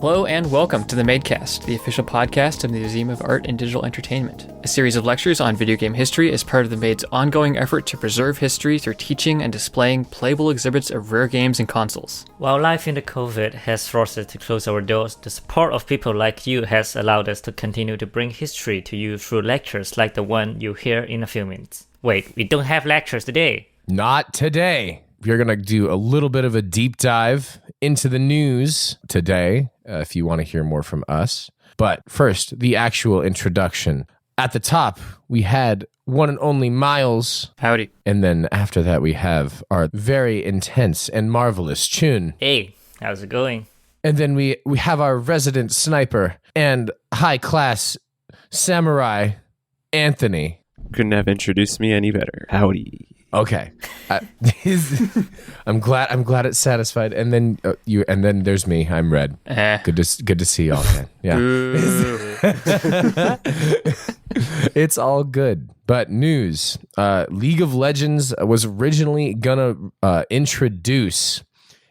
Hello and welcome to the Madecast, the official podcast of the Museum of Art and Digital Entertainment, a series of lectures on video game history as part of the Made's ongoing effort to preserve history through teaching and displaying playable exhibits of rare games and consoles. While life in the COVID has forced us to close our doors, the support of people like you has allowed us to continue to bring history to you through lectures like the one you hear in a few minutes. Wait, we don't have lectures today. Not today. We're going to do a little bit of a deep dive into the news today, if you want to hear more from us. But first, the actual introduction. At the top, we had one and only Miles. Howdy. And then after that, we have our very intense and marvelous Chun. Hey, how's it going? And then we have our resident sniper and high-class samurai, Anthony. Couldn't have introduced me any better. Howdy. Okay, I'm glad it's satisfied. And then and then there's me. I'm Red. Good to see y'all again. Yeah, it's all good. But news: League of Legends was originally gonna introduce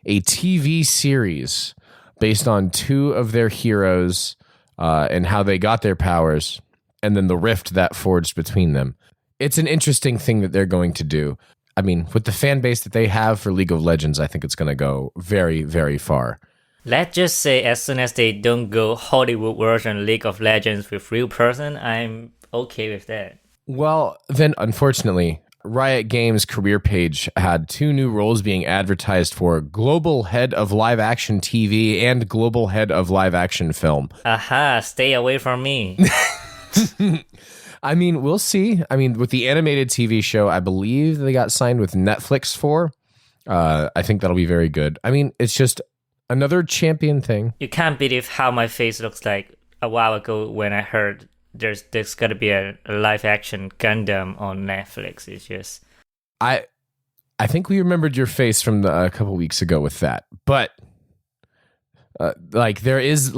a TV series based on two of their heroes and how they got their powers, and then the rift that forged between them. It's an interesting thing that they're going to do. I mean, with the fan base that they have for League of Legends, I think it's going to go very, very far. Let's just say as soon as they don't go Hollywood version League of Legends with real person, I'm okay with that. Well, then unfortunately, Riot Games' career page had two new roles being advertised for: Global Head of Live Action TV and Global Head of Live Action Film. Aha, stay away from me. I mean, we'll see. I mean, with the animated TV show, I believe they got signed with Netflix for. I think that'll be very good. I mean, it's just another champion thing. You can't believe how my face looks like a while ago when I heard there's going to be a live-action Gundam on Netflix. It's just... I think we remembered your face from a couple weeks ago with that. But, there is,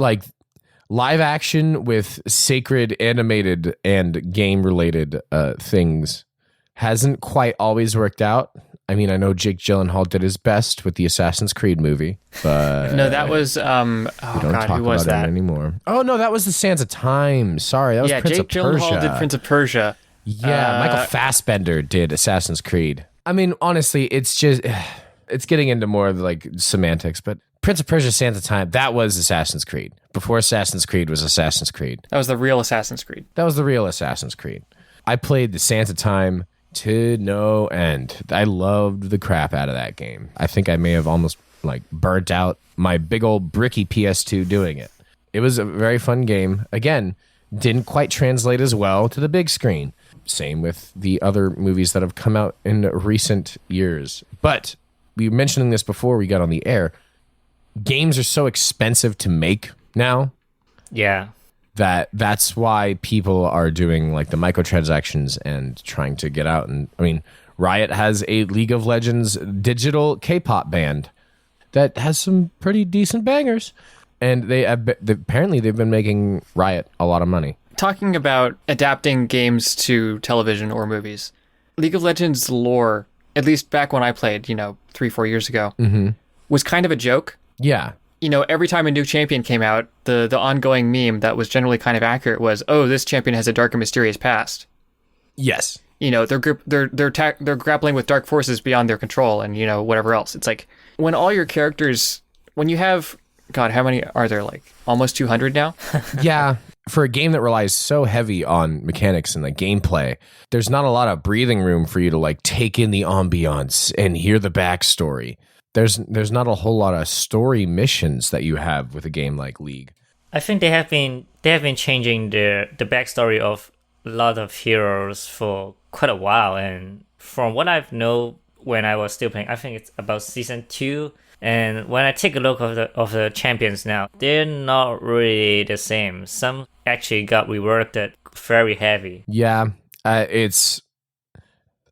live action with sacred animated and game related things hasn't quite always worked out. I mean, I know Jake Gyllenhaal did his best with the Assassin's Creed movie, but no, that was we don't talk who was about that it anymore? Oh no, that was the Sands of Time. Sorry, that was Prince Jake of Persia. Gyllenhaal did Prince of Persia. Yeah, Michael Fassbender did Assassin's Creed. I mean, honestly, it's getting into more of semantics, but Prince of Persia, Sands of Time, that was Assassin's Creed. Before Assassin's Creed was Assassin's Creed. That was the real Assassin's Creed. That was the real Assassin's Creed. I played the Sands of Time to no end. I loved the crap out of that game. I think I may have almost burnt out my big old bricky PS2 doing it. It was a very fun game. Again, didn't quite translate as well to the big screen. Same with the other movies that have come out in recent years. But we were mentioning this before we got on the air. Games are so expensive to make now. Yeah. That's why people are doing the microtransactions and trying to get out. And I mean, Riot has a League of Legends digital K-pop band that has some pretty decent bangers. And apparently they've been making Riot a lot of money. Talking about adapting games to television or movies, League of Legends lore, at least back when I played, 3-4 years ago, was kind of a joke. Yeah. Every time a new champion came out, the ongoing meme that was generally kind of accurate was, oh, this champion has a dark and mysterious past. Yes. They're grappling with dark forces beyond their control and, whatever else. It's like when all your characters, when you have, God, how many are there? Almost 200 now? Yeah. For a game that relies so heavy on mechanics and gameplay, there's not a lot of breathing room for you to take in the ambiance and hear the backstory. There's not a whole lot of story missions that you have with a game like League. I think they have been changing the backstory of a lot of heroes for quite a while, and from what I've known when I was still playing, I think it's about season 2. And when I take a look of the champions now, they're not really the same. Some actually got reworked very heavy. Yeah,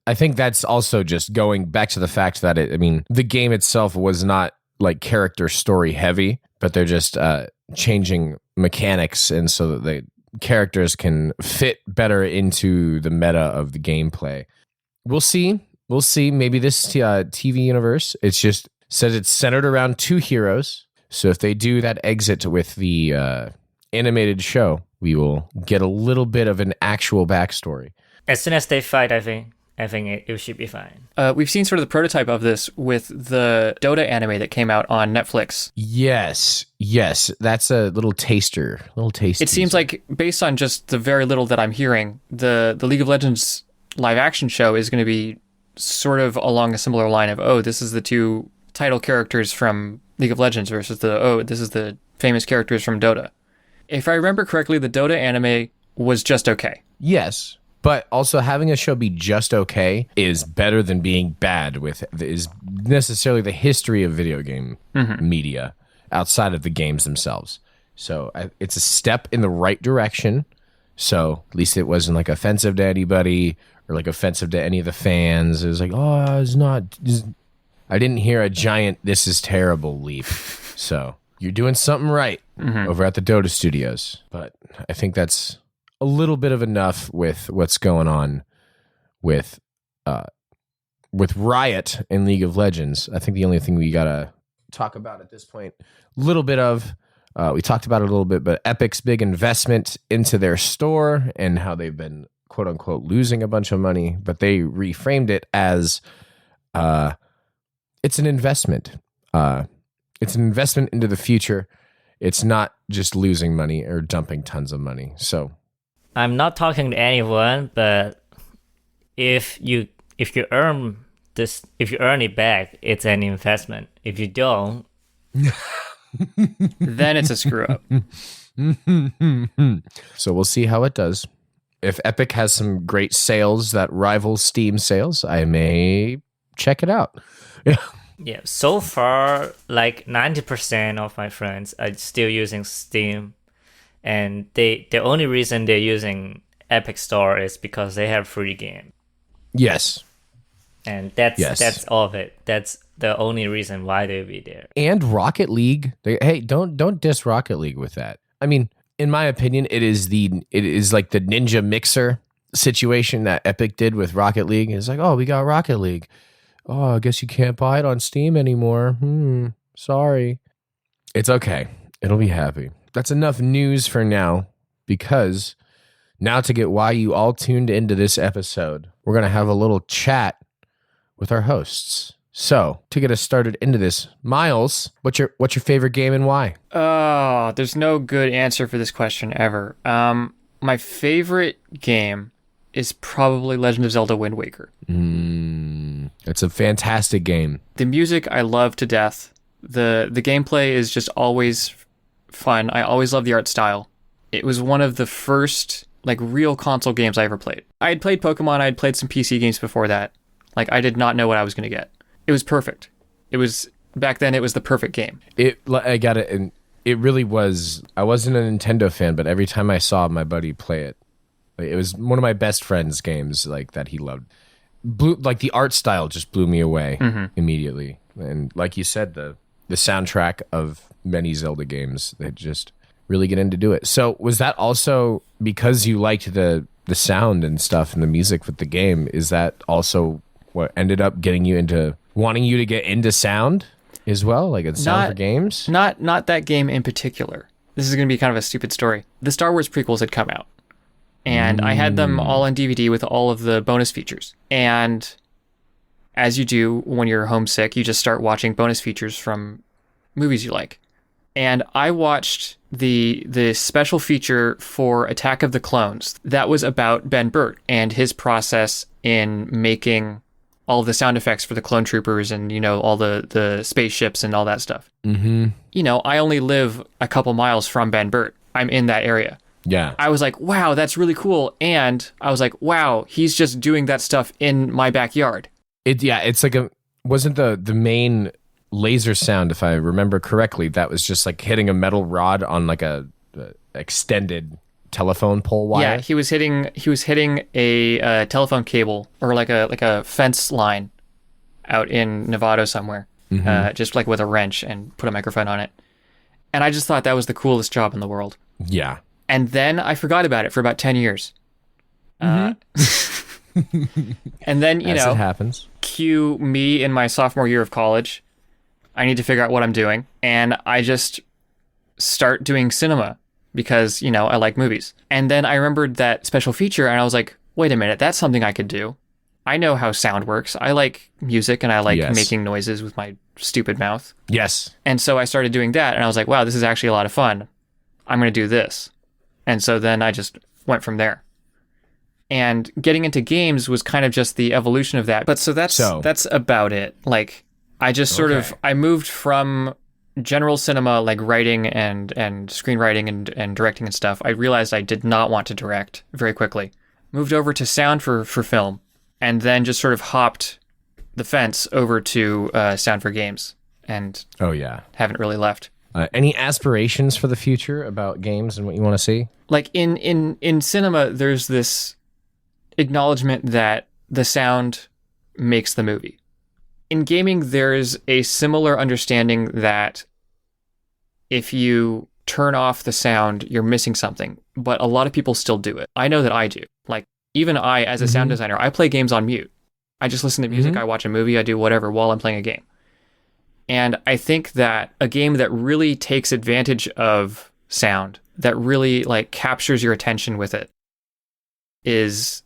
I think that's also just going back to the fact that the game itself was not character story heavy, but they're just changing mechanics, and so that the characters can fit better into the meta of the gameplay. We'll see. Maybe this TV universe, it's just says it's centered around two heroes. So if they do that exit with the animated show, we will get a little bit of an actual backstory. As soon as they fight, I think it should be fine. We've seen sort of the prototype of this with the Dota anime that came out on Netflix. Yes, that's a little taster. It seems like, based on just the very little that I'm hearing, the League of Legends live action show is going to be sort of along a similar line of, oh, this is the two title characters from League of Legends versus this is the famous characters from Dota. If I remember correctly, the Dota anime was just okay. Yes. But also having a show be just okay is better than being bad is necessarily the history of video game media outside of the games themselves. So it's a step in the right direction. So at least it wasn't like offensive to anybody or like offensive to any of the fans. It was like, oh, I didn't hear a giant, this is terrible leap. So you're doing something right over at the Dota studios. But I think that's a little bit of enough with what's going on with Riot in League of Legends. I think the only thing we gotta talk about at this point, we talked about it a little bit, but Epic's big investment into their store and how they've been quote unquote losing a bunch of money, but they reframed it as it's an investment. It's an investment into the future. It's not just losing money or dumping tons of money. So I'm not talking to anyone, but if you earn it back, it's an investment. If you don't, then it's a screw up. So we'll see how it does. If Epic has some great sales that rival Steam sales, I may check it out. Yeah, so far, like 90% of my friends are still using Steam. And the only reason they're using Epic Store is because they have free game. Yes. And that's all of it. That's the only reason why they'll be there. And Rocket League. Hey, don't diss Rocket League with that. I mean, in my opinion, it is like the Ninja Mixer situation that Epic did with Rocket League. It's like, oh, we got Rocket League. Oh, I guess you can't buy it on Steam anymore. Sorry. It's okay. It'll be happy. That's enough news for now, because now to get why you all tuned into this episode, we're going to have a little chat with our hosts. So, to get us started into this, Miles, what's your favorite game and why? Oh, there's no good answer for this question ever. My favorite game is probably Legend of Zelda Wind Waker. It's a fantastic game. The music I love to death. The gameplay is just always fun. I always love the art style. It was one of the first real console games I ever played. I had played Pokemon, I had played some PC games before that. I did not know what I was going to get. It was perfect. Back then it was the perfect game. I got it, and it really was. I wasn't a Nintendo fan, but every time I saw my buddy play it, it was one of my best friend's games that he loved. The art style just blew me away immediately. And like you said, the soundtrack of many Zelda games, they just really get into do it. So was that also because you liked the sound and stuff and the music with the game? Is that also what ended up getting you into wanting you to get into sound as well, sound for games? Not that game in particular. This is going to be kind of a stupid story. The Star Wars prequels had come out, and I had them all on DVD with all of the bonus features. And as you do when you're homesick, you just start watching bonus features from movies you like. And I watched the special feature for Attack of the Clones that was about Ben Burtt and his process in making all of the sound effects for the clone troopers and, all the spaceships and all that stuff. I only live a couple miles from Ben Burtt. I'm in that area. Yeah. I was like, wow, that's really cool. And I was like, wow, he's just doing that stuff in my backyard. It's wasn't the main laser sound, if I remember correctly, that was just hitting a metal rod on a extended telephone pole wire. Yeah, he was hitting a telephone cable or a fence line out in Nevada somewhere, just with a wrench, and put a microphone on it. And I just thought that was the coolest job in the world. Yeah. And then I forgot about it for about 10 years. And then, As it happens. cue me in my sophomore year of college, I need to figure out what I'm doing. And I just start doing cinema because, you know, I like movies. And then I remembered that special feature and I was like, wait a minute, that's something I could do. I know how sound works. I like music and I like making noises with my stupid mouth. Yes. And so I started doing that and I was like, wow, this is actually a lot of fun. I'm going to do this. And so then I just went from there. And getting into games was kind of just the evolution of that. But so that's about it. Like, I just sort of, I moved from general cinema, like writing and screenwriting and directing and stuff. I realized I did not want to direct very quickly. Moved over to sound for film, and then just sort of hopped the fence over to sound for games. And haven't really left. Any aspirations for the future about games and what you want to see? Like in cinema, there's this acknowledgement that the sound makes the movie. In gaming, there's a similar understanding that if you turn off the sound, you're missing something, but a lot of people still do it. I know that I do. Like, even I, as a sound designer, I play games on mute. I just listen to music, I watch a movie, I do whatever while I'm playing a game. And I think that a game that really takes advantage of sound, that really like captures your attention with it, is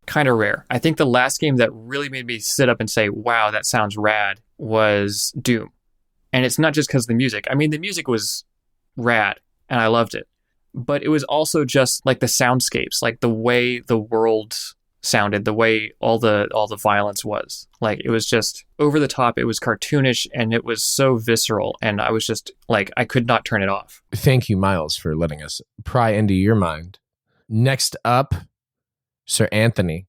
kind of rare. I think the last game that really made me sit up and say, wow, that sounds rad, was Doom. And it's not just because of the music. I mean, the music was rad and I loved it. But it was also just like the soundscapes, like the way the world sounded, the way all the violence was. Like, it was just over the top. It was cartoonish and it was so visceral. And I was just like, I could not turn it off. Thank you, Miles, for letting us pry into your mind. Next up, Sir Anthony,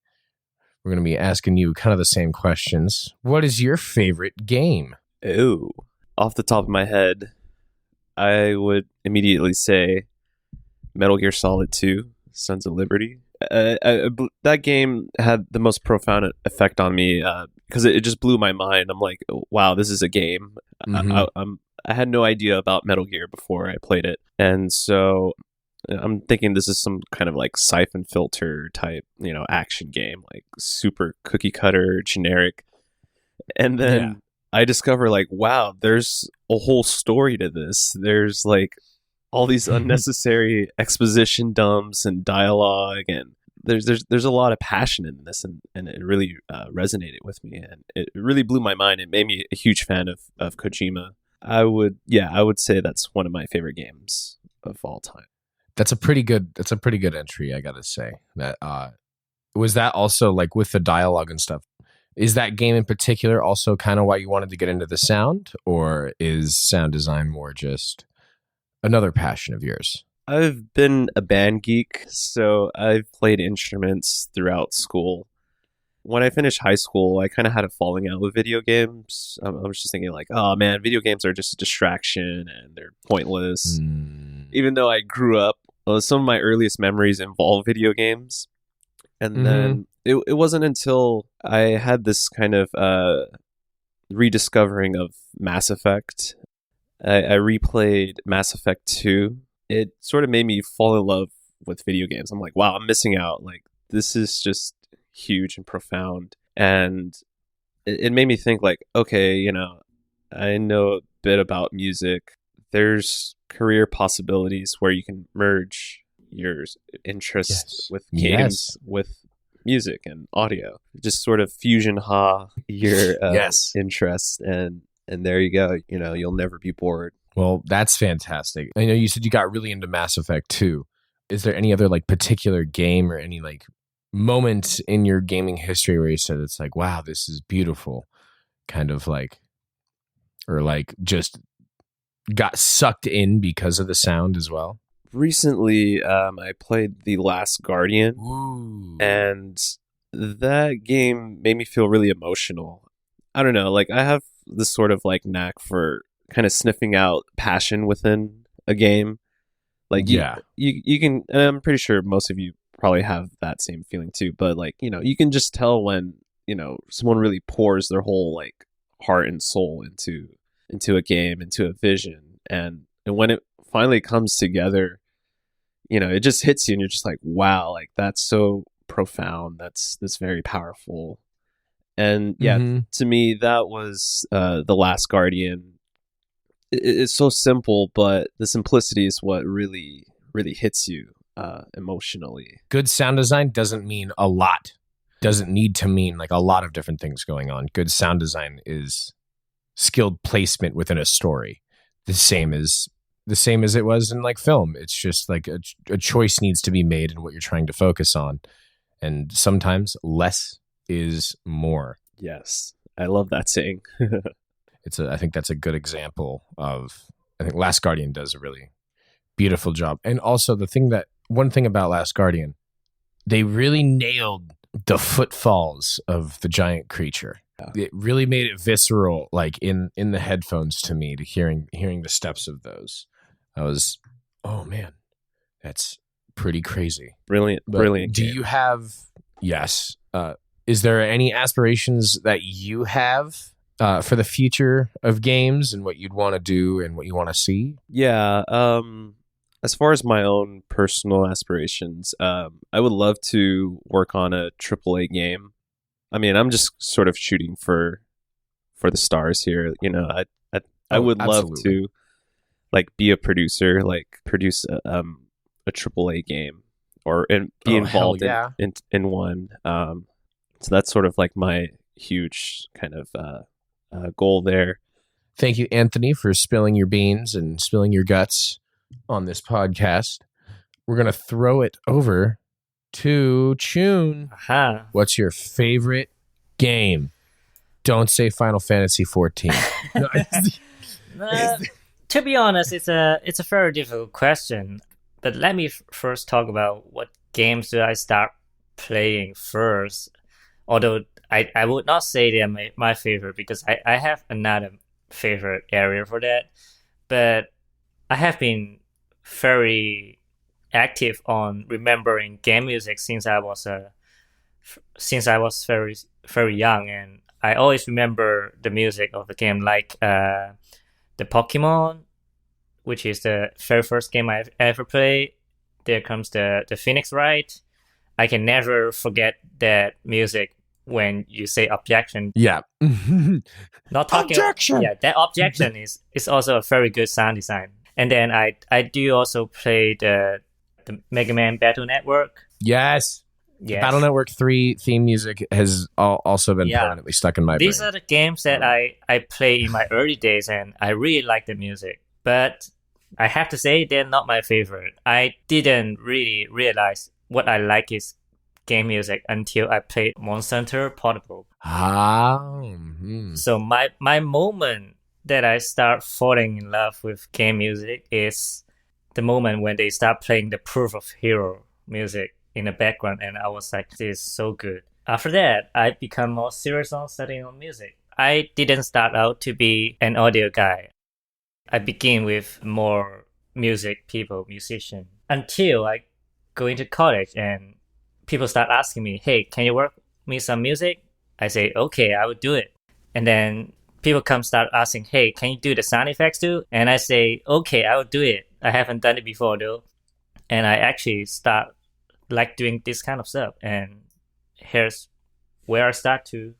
we're going to be asking you kind of the same questions. What is your favorite game? Ooh, off the top of my head, I would immediately say Metal Gear Solid 2, Sons of Liberty. That game had the most profound effect on me because it just blew my mind. I'm like, wow, this is a game. I had no idea about Metal Gear before I played it. And so I'm thinking this is some kind of like siphon filter type, action game, like super cookie cutter, generic. And then I discover like, wow, there's a whole story to this. There's like all these unnecessary exposition dumps and dialogue, and there's a lot of passion in this, and it really resonated with me, and it really blew my mind. It made me a huge fan of Kojima. I would say that's one of my favorite games of all time. That's a pretty good entry, I gotta say. That was that also like with the dialogue and stuff. Is that game in particular also kind of why you wanted to get into the sound, or is sound design more just another passion of yours? I've been a band geek, so I've played instruments throughout school. When I finished high school, I kind of had a falling out with video games. I was just thinking like, oh man, video games are just a distraction and they're pointless. Even though I grew up, some of my earliest memories involve video games. And then it wasn't until I had this kind of rediscovering of Mass Effect. I replayed Mass Effect 2. It sort of made me fall in love with video games. I'm like, wow, I'm missing out. Like, this is just huge and profound. And it made me think like, okay, I know a bit about music. There's career possibilities where you can merge your interest with games with music and audio. Just sort of fusion your interests, and there you go. You'll never be bored. Well, that's fantastic. I know you said you got really into Mass Effect 2. Is there any other like particular game or any like moment in your gaming history where you said it's like, wow, this is beautiful, kind of like, or like just got sucked in because of the sound as well? Recently, I played The Last Guardian. Ooh. And that game made me feel really emotional. I don't know, like I have this sort of like knack for kind of sniffing out passion within a game. Like you can, and I'm pretty sure most of you probably have that same feeling too, but like, you can just tell when, someone really pours their whole like heart and soul into a game, into a vision. And when it finally comes together, it just hits you and you're just like, wow, like that's so profound. That's very powerful. And to me, that was The Last Guardian. It's so simple, but the simplicity is what really, really hits you emotionally. Good sound design doesn't mean a lot. Doesn't need to mean like a lot of different things going on. Good sound design is skilled placement within a story. The same as it was in like film. It's just like a choice needs to be made in what you're trying to focus on. And sometimes less is more. Yes. I love that saying. I think that's a good example of, I think Last Guardian does a really beautiful job. And also one thing about Last Guardian, they really nailed the footfalls of the giant creature. Yeah. It really made it visceral, like in the headphones to me, to hearing the steps of those. I was, oh man, that's pretty crazy. Brilliant game. Do you have, yes, is there any aspirations that you have for the future of games and what you'd want to do and what you want to see? Yeah. As far as my own personal aspirations, I would love to work on a AAA game. I mean, I'm just sort of shooting for the stars here. You know, I would love to like be a producer, like produce a AAA game and be involved in one. So that's sort of like my huge kind of goal there. Thank you, Anthony, for spilling your beans and spilling your guts on this podcast. We're going to throw it over to Chun. Uh-huh. What's your favorite game? Don't say Final Fantasy 14. To be honest, it's a very difficult question. But let me first talk about what games do I start playing first. Although I would not say they're my favorite, because I have another favorite area for that. But I have been very active on remembering game music since I was very, very young, and I always remember the music of the game, like the Pokemon, which is the very first game I've ever played. There comes the Phoenix Wright. I can never forget that music when you say objection. Yeah. Not talking. Objection. Yeah, that objection is also a very good sound design. And then I do also play the Mega Man Battle Network. Yes. Battle Network 3 theme music has also been permanently stuck in my brain. These are the games that I play in my early days, and I really like the music. But I have to say, they're not my favorite. I didn't really realize what I like is game music until I played Monster Hunter Portable. So my moment that I start falling in love with game music is the moment when they start playing the Proof of Hero music in the background, and I was like, this is so good. After that, I become more serious on studying on music. I didn't start out to be an audio guy. I begin with more musician, until I go into college and people start asking me, hey, can you work me some music? I say, okay, I will do it. And then people start asking, hey, can you do the sound effects too? And I say, okay, I will do it. I haven't done it before though. And I actually start like doing this kind of stuff. And here's where I start to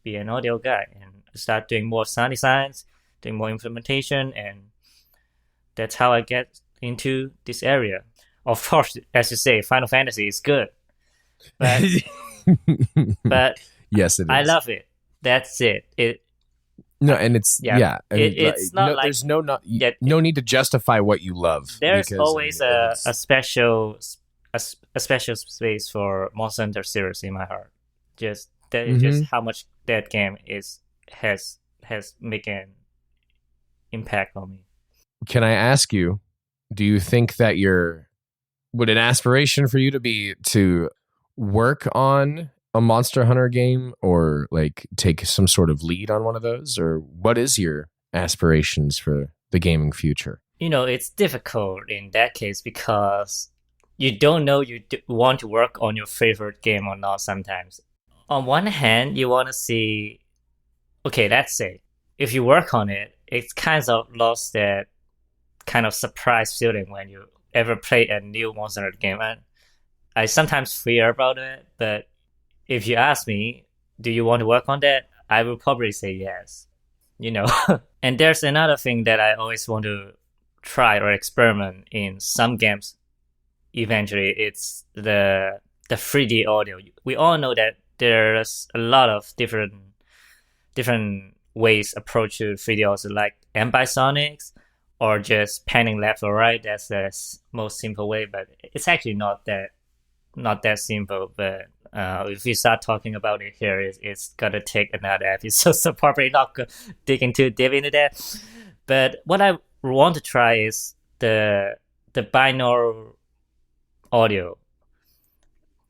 be an audio guy and start doing more sound designs, doing more implementation. And that's how I get into this area. Of course, as you say, Final Fantasy is good. But yes, it is. I love it. That's it. It's not like there's no need to justify what you love. There's always a special space for Monster Hunter series in my heart. Just how much that game has made an impact on me. Can I ask you? Do you think that would an aspiration for you to be to work on a Monster Hunter game, or like take some sort of lead on one of those, or what is your aspirations for the gaming future? It's difficult in that case because you don't know you want to work on your favorite game or not sometimes. On one hand, you want to see, okay, let's say, if you work on it, it's kind of lost that kind of surprise feeling when you ever play a new Monster Hunter game. And I sometimes fear about it, but if you ask me, do you want to work on that? I will probably say yes. And there's another thing that I always want to try or experiment in some games. Eventually, it's the 3D audio. We all know that there's a lot of different ways approach to 3D audio, like ambisonics or just panning left or right. That's the most simple way, but it's actually not that simple. But if we start talking about it here, it's gonna take another episode, so probably not digging too deep into that. But what I want to try is the binaural audio,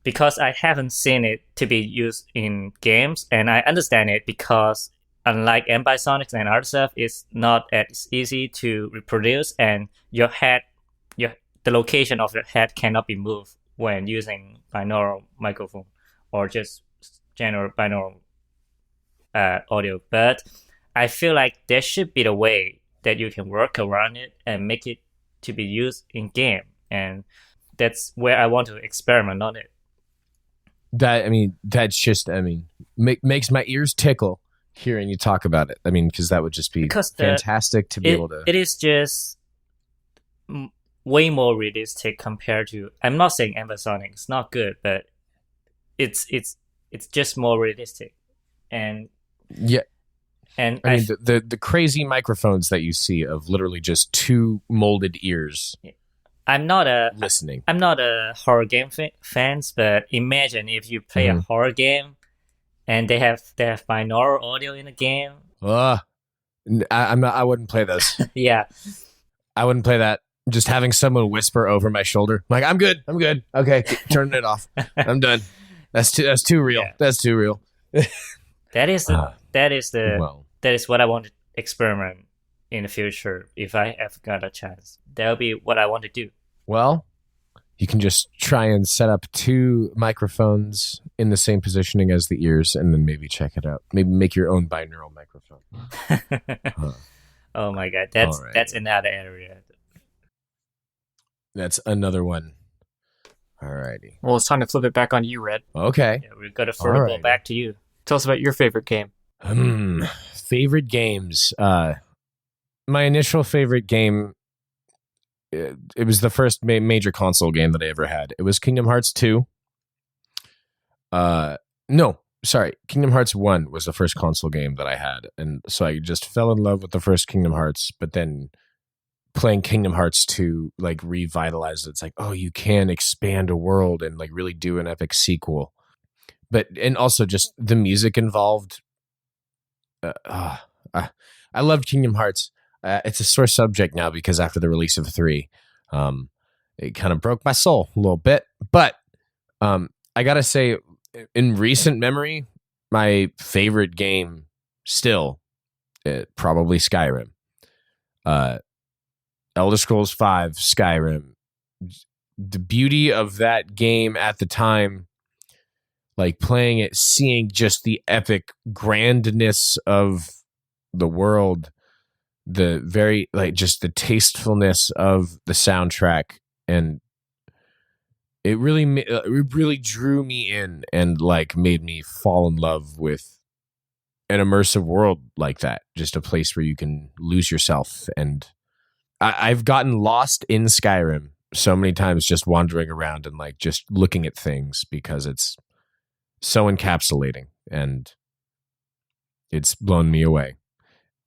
because I haven't seen it to be used in games, and I understand it because unlike ambisonics and other stuff, it's not as easy to reproduce, and the location of your head cannot be moved when using binaural microphone or just general binaural audio. But I feel like there should be the way that you can work around it and make it to be used in game, and that's where I want to experiment on it. That's just makes my ears tickle hearing you talk about it. Because that would just be fantastic to be able to. It is just way more realistic compared to. I'm not saying ambisonic; it's not good, but it's just more realistic, and yeah. And the crazy microphones that you see of literally just two molded ears. I'm not a horror game fans, but imagine if you play a horror game and they have binaural audio in the game. I wouldn't play those. Yeah, I wouldn't play that. Just having someone whisper over my shoulder, like, I'm good. Okay, turning it off. I'm done. That's too real. Yeah. That's too real. That is what I want to experiment in the future. If I ever got a chance, that'll be what I want to do. Well, you can just try and set up two microphones in the same positioning as the ears, and then maybe check it out. Maybe make your own binaural microphone. Oh my god, that's another area. That's another one. Alrighty. Well, it's time to flip it back on you, Red. Okay. Yeah, we've got to throw the ball back to you. Tell us about your favorite game. Favorite games. My initial favorite game, it was the first major console game that I ever had. It was Kingdom Hearts 2. No, sorry. Kingdom Hearts 1 was the first console game that I had. And so I just fell in love with the first Kingdom Hearts, but then playing Kingdom Hearts 2 like revitalized it. It's like, oh, you can expand a world and like really do an epic sequel. And also just the music involved. I loved Kingdom Hearts. It's a sore subject now because after the release of 3, it kind of broke my soul a little bit. But I gotta say, in recent memory, my favorite game still, probably Skyrim. Elder Scrolls V, Skyrim. The beauty of that game at the time, like playing it, seeing just the epic grandness of the world, the very, like, just the tastefulness of the soundtrack, and it really drew me in and like made me fall in love with an immersive world like that. Just a place where you can lose yourself. And I've gotten lost in Skyrim so many times, just wandering around and like just looking at things, because it's so encapsulating and it's blown me away.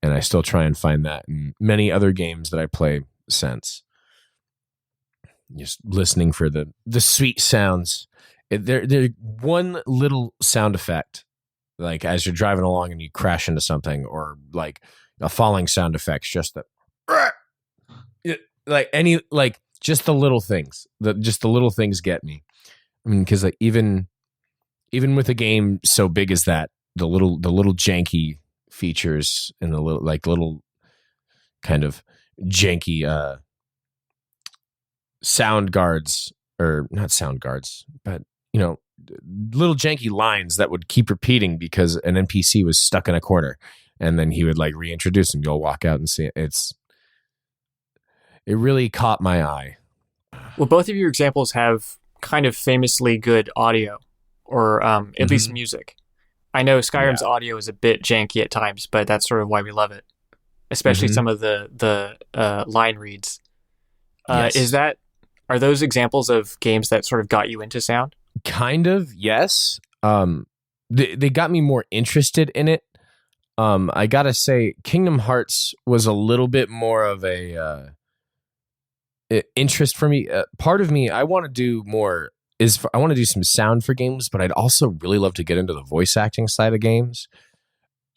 And I still try and find that in many other games that I play since. Just listening for the sweet sounds. They're one little sound effect, like as you're driving along and you crash into something, or like a falling sound effect, just the just the little things. The little things get me. I mean, because like even with a game so big as that, the little janky features and the little kind of janky sound guards, or not sound guards, but little janky lines that would keep repeating because an NPC was stuck in a corner, and then he would like reintroduce him. You'll walk out and see it. It really caught my eye. Well, both of your examples have kind of famously good audio, or at least music. I know Skyrim's audio is a bit janky at times, but that's sort of why we love it, especially some of the line reads. Yes. Are those examples of games that sort of got you into sound? Kind of, yes. They got me more interested in it. I gotta say, Kingdom Hearts was a little bit more of a interest for me. Part of me, I want to do more. I want to do some sound for games, but I'd also really love to get into the voice acting side of games,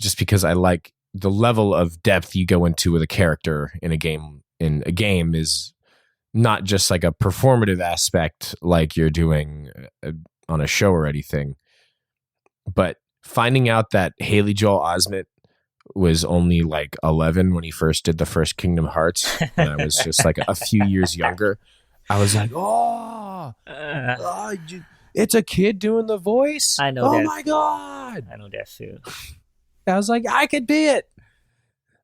just because I like the level of depth you go into with a character in a game. In a game is not just like a performative aspect like you're doing on a show or anything, but finding out that Haley Joel Osment was only like 11 when he first did the first Kingdom Hearts, and I was just like a few years younger. I was like, it's a kid doing the voice. I know. Oh my God. I know that too. I was like, I could be it.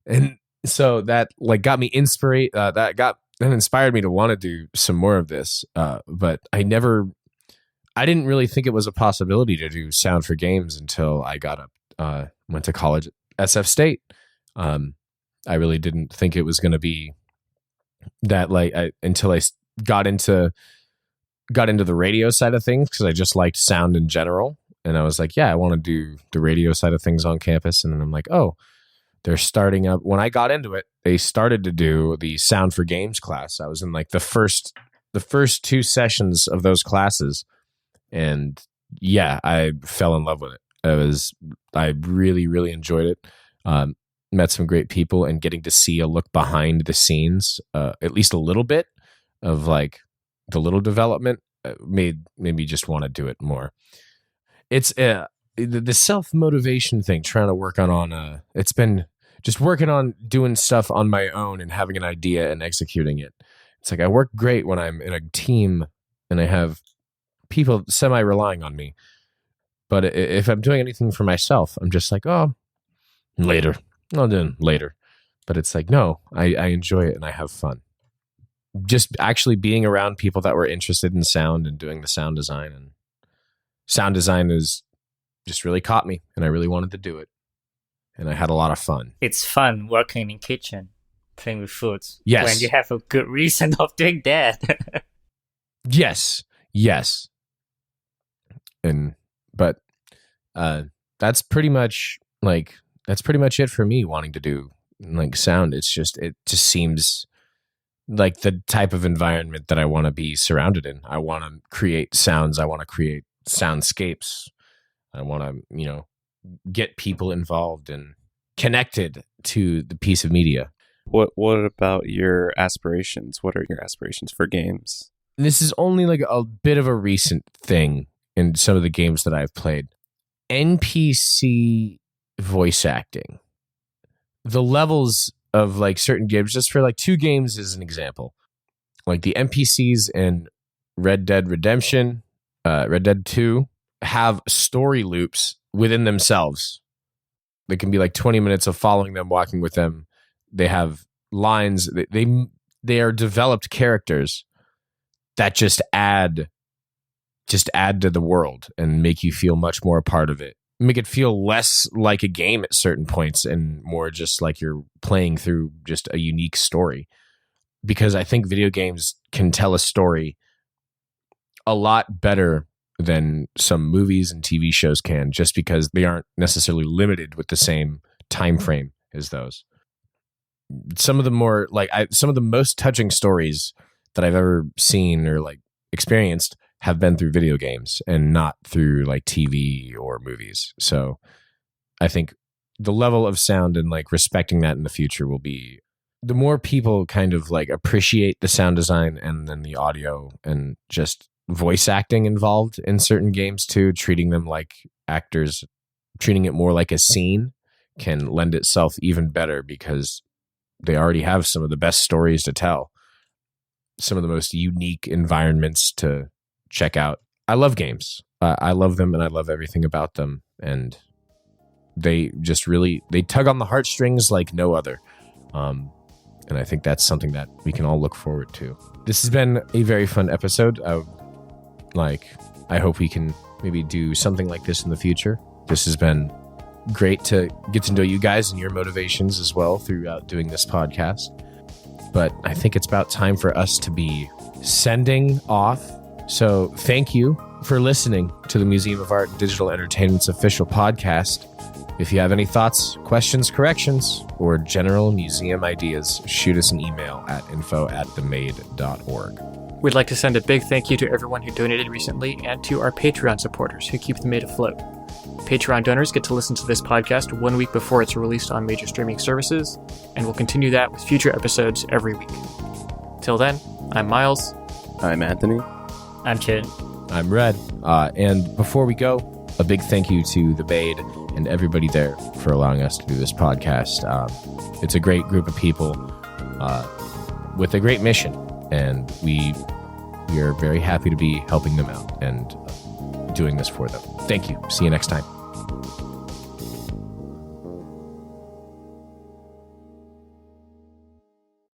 And so that like got me that inspired me to want to do some more of this. But I didn't really think it was a possibility to do sound for games until I went to college at SF State. I really didn't think it was going to be that until I got into the radio side of things, because I just liked sound in general. And I was like, yeah, I want to do the radio side of things on campus. And then I'm like, oh, they're starting up. When I got into it, they started to do the sound for games class. I was in like the first 2 sessions of those classes. And yeah, I fell in love with it. I really, really enjoyed it. Met some great people, and getting to see a look behind the scenes, at least a little bit of like the little development, made me just want to do it more. It's the self-motivation thing, trying to work on it's been just working on doing stuff on my own and having an idea and executing it. It's like I work great when I'm in a team and I have people semi-relying on me. But if I'm doing anything for myself, I'm just like, oh, later. I'll do it later. But it's like, no, I enjoy it and I have fun. Just actually being around people that were interested in sound and doing the sound design. And sound design is just really caught me, and I really wanted to do it. And I had a lot of fun. It's fun working in kitchen, playing with foods. Yes. When you have a good reason of doing that. Yes. But that's pretty much it for me wanting to do like sound. It just seems like the type of environment that I want to be surrounded in. I want to create sounds. I want to create soundscapes. I want to, get people involved and connected to the piece of media. What about your aspirations? What are your aspirations for games? This is only like a bit of a recent thing in some of the games that I've played. NPC voice acting. The levels of like certain games, just for like 2 games as an example. Like the NPCs in Red Dead Redemption, Red Dead 2, have story loops within themselves. They can be like 20 minutes of following them, walking with them. They have lines. They are developed characters that just add to the world and make you feel much more a part of it. Make it feel less like a game at certain points and more just like you're playing through just a unique story. Because I think video games can tell a story a lot better than some movies and TV shows can, just because they aren't necessarily limited with the same time frame as those. Some of the most touching stories that I've ever seen or like experienced have been through video games and not through like TV or movies. So I think the level of sound and like respecting that in the future will be, the more people kind of like appreciate the sound design and then the audio and just voice acting involved in certain games too, treating them like actors, treating it more like a scene, can lend itself even better, because they already have some of the best stories to tell, some of the most unique environments to check out. I love games. I love them and I love everything about them. And they just really, they tug on the heartstrings like no other. And I think that's something that we can all look forward to. This has been a very fun episode. I hope we can maybe do something like this in the future. This has been great to get to know you guys and your motivations as well throughout doing this podcast. But I think it's about time for us to be sending off. So thank you for listening to the Museum of Art and Digital Entertainment's official podcast. If you have any thoughts, questions, corrections, or general museum ideas, shoot us an email at info@themade.org. We'd like to send a big thank you to everyone who donated recently and to our Patreon supporters who keep the Made afloat. Patreon donors get to listen to this podcast 1 week before it's released on major streaming services, and we'll continue that with future episodes every week. Till then, I'm Miles. I'm Anthony. I'm Chin. I'm Red. And before we go, a big thank you to the Made and everybody there for allowing us to do this podcast. It's a great group of people with a great mission, and we are very happy to be helping them out and doing this for them. Thank you. See you next time.